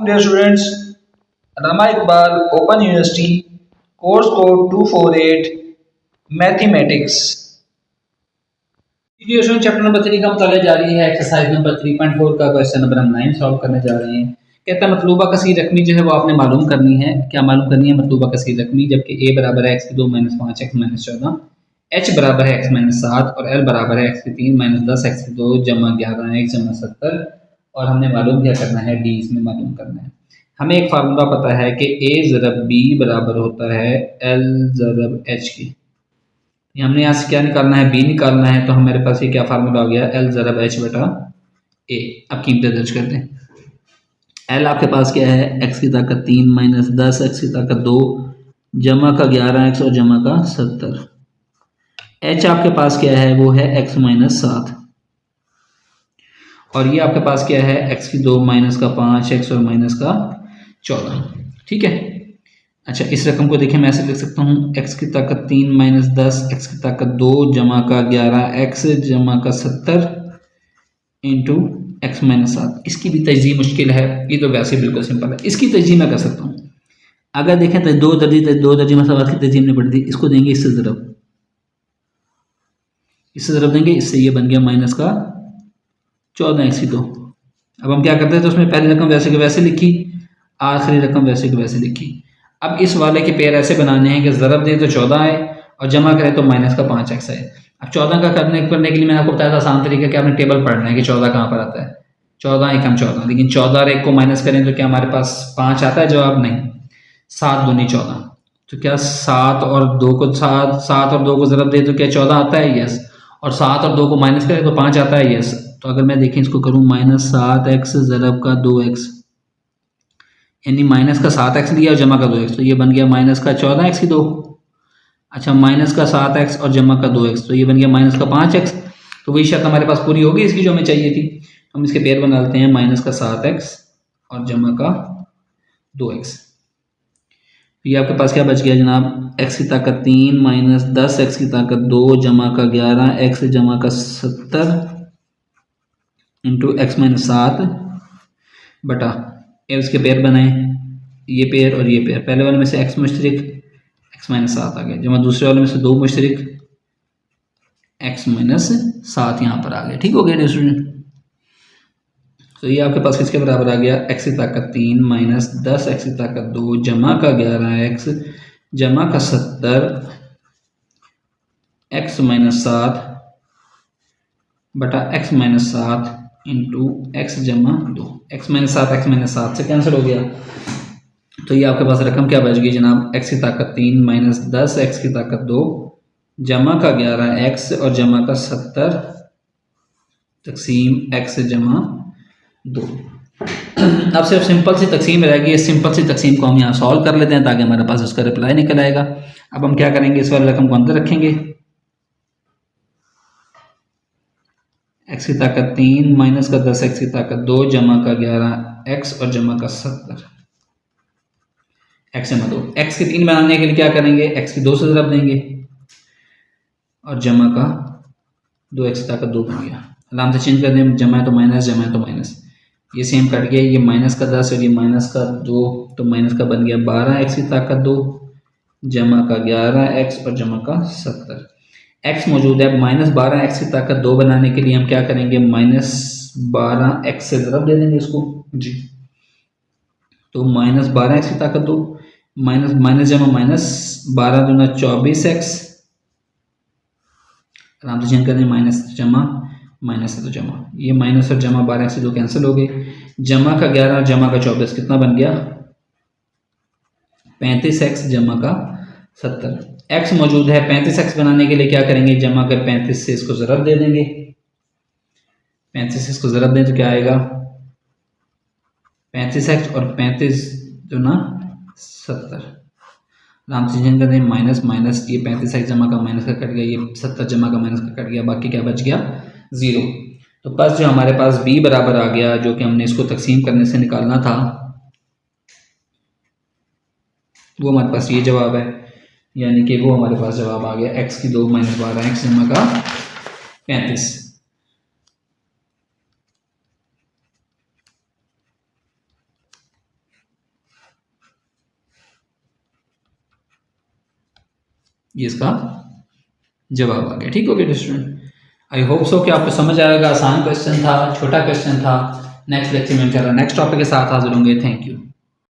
Dear students, Rama Iqbal, Open University, course code 248, Mathematics. Video chapter number 3 का मुताला जारी है। Exercise number 3.4 का question number हम 9 solve करने जा रहे हैं। कहता है मतलूबा कसीर रकमी जो है वो आपने मालूम करनी है। क्या मालूम करनी है? मतलूबा कसीर रकमी, जबकि ए बराबर है एक्स की 2 माइनस 5 एक्स माइनस 14, एच बराबर है एक्स माइनस 7 और एल बराबर है एक्स की 3 माइनस 10 एक्स की 2 जमा 11 एक्स जमा 70। और हमने मालूम क्या करना है? डी इसमें मालूम करना है। हमें एक फार्मूला पता है कि ए ज़रब बी बराबर होता है एल ज़रब एच की। हमने यहाँ से क्या निकालना है? बी निकालना है। तो हमारे पास ये क्या फार्मूला आ गया? एल ज़रब एच बटा ए। अब कीमतें दर्ज कर दें। एल आपके पास क्या है? एक्स की ताकत 3 माइनस 10 एक्स की ताकत 2 जमा का 11 एक्स और जमा का 70। एच आपके पास क्या है? वो है एक्स माइनस 7। और ये आपके पास क्या है? एक्स की 2 माइनस का 5 एक्स और माइनस का 14। ठीक है। अच्छा, इस रकम को देखिए, मैं ऐसे लिख सकता हूँ एक्स की ताकत 3 माइनस 10 एक्स की ताकत 2 जमा का 11 एक्स जमा का 70 इंटू एक्स माइनस 7। इसकी भी तजज़ीह मुश्किल है, ये तो वैसे बिल्कुल सिंपल है। इसकी तजज़ीह मैं कर सकता हूँ। अगर देखें तो दो दर्जी मसावत की तजज़ीह हमने पढ़ दी। इसको देंगे इससे ज़रब देंगे, इससे ये बन गया माइनस का 14 एक्स की 2। अब हम क्या करते हैं? तो उसमें पहली रकम वैसे की वैसे लिखी, आखिरी रकम वैसे की वैसे लिखी। अब इस वाले के पेयर ऐसे बनाने हैं कि ज़रब दें तो 14 आए और जमा करें तो माइनस का 5 एक्स आए। अब 14 का करने के लिए मैंने आपको बताया था आसान तरीका कि आपने टेबल पढ़ना है कि 14 कहाँ पर आता है। 14 एकम 14, लेकिन 14 और 1 को माइनस करें तो क्या हमारे पास 5 आता है? जवाब नहीं। 7 दूनी 14। तो क्या 7 और 2 को 7 और 2 को ज़रब दे तो क्या 14 आता है? यस। और 7 और 2 को माइनस करें तो 5 आता है? यस। तो अगर मैं देखें इसको करूँ माइनस 7 एक्स ज़रब का 2 एक्स, यानी माइनस का 7 एक्स लिया और जमा का 2 एक्स, तो ये बन गया माइनस का 14 एक्स की 2। अच्छा, माइनस का 7 एक्स और जमा का 2 एक्स, तो ये बन गया माइनस का 5 एक्स। तो वही शर्त हमारे पास पूरी होगी इसकी जो हमें चाहिए थी। हम इसके पेयर बना लेते हैं, माइनस का 7 एक्स और जमा का 2 एक्स। ये आपके पास क्या बच गया जनाब? एक्स की ताकत 3 माइनस 10 एक्स की ताकत 2 जमा का 11 एक्स जमा का 70 इंटू एक्स माइनस 7 बटा ये उसके पेयर बनाए, ये पेयर और ये पेयर। पहले वाले में से एक्स मुश्तरिक, एक्स माइनस 7 आ गया, जमा दूसरे वाले में से 2 मुश्तरिक, एक्स माइनस 7 यहाँ पर आ गया। ठीक हो गया स्टूडेंट। तो ये आपके पास किसके बराबर आ गया? एक्स की ताकत 3 माइनस 10 एक्स की ताकत 2 जमा का 11 एक्स जमा का 70 एक्स माइनस 7 बटा एक्स माइनस 7 इंटू एक्स जमा 2। एक्स माइनस 7 से कैंसिल हो गया। तो ये आपके पास रकम क्या बच गई जनाब? एक्स की ताकत 3 माइनस 10 एक्स की ताकत 2 जमा का 11 एक्स और जमा का 70 तकसीम एक्स जमा 2। अब सिर्फ सिंपल सी तकसीम रहेगी। इस सिंपल सी तकसीम को हम यहाँ सॉल्व कर लेते हैं ताकि हमारे पास उसका रिप्लाई निकल आएगा। अब हम क्या करेंगे? इस वाले रकम को अंदर रखेंगे, एक्स की ताकत 3 माइनस का 10 एक्स की ताकत 2 जमा का 11 एक्स और जमा का 70 एक्स जमा 2। एक्स की 3 बनाने के लिए क्या करेंगे? एक्स की 2 से ज़रब देंगे और जमा का 2 एक्स की ताकत 2 बन गया। अलाम से चेंज कर दें, जमा है तो माइनस, जमा है तो माइनस, ये सेम कट गया। ये माइनस का 10 और ये माइनस का 2, तो माइनस का बन गया 12 एक्स की ताकत 2 जमा का 11 एक्स और जमा का 70। एक्स मौजूद है, माइनस 12 एक्स की ताकत 2 बनाने के लिए हम क्या करेंगे? माइनस 12 एक्स से ज़रब दे देंगे इसको जी। तो माइनस 12 एक्स की ताकत 2 माइनस माइनस जमा माइनस 12 दूना 24 एक्स, आराम से चेंज कर दें, माइनस जमा माइनस है तो जमा, ये माइनस और जमा 12 एक्स से 2 कैंसिल हो गए। जमा का 11 और जमा का 24 कितना बन गया? 35 एक्स जमा का 70। एक्स मौजूद है, 35 एक्स बनाने के लिए क्या करेंगे? जमा कर 35 से इसको ज़रब दे देंगे। 35 से इसको ज़रब दें तो क्या आएगा? 35 एक्स और 35 दूना 70, आराम से चेंज कर दें, माइनस माइनस, ये 35 एक्स जमा का माइनस का कट गया, ये 70 जमा का माइनस का कट गया, बाकी क्या बच गया? 0। तो बस जो हमारे पास b बराबर आ गया, जो कि हमने इसको तकसीम करने से निकालना था, वो हमारे पास ये जवाब है। यानी कि वो हमारे पास जवाब आ गया x की 2 माइनस 12 एक्स जमा का 35। ये इसका जवाब आ गया। ठीक हो गया स्टूडेंट। आई होप सो कि आपको समझ आएगा। आसान क्वेश्चन था, छोटा क्वेश्चन था। नेक्स्ट लेक्चर में इंशाल्लाह नेक्स्ट टॉपिक के साथ हाजिर होंगे। Thank you.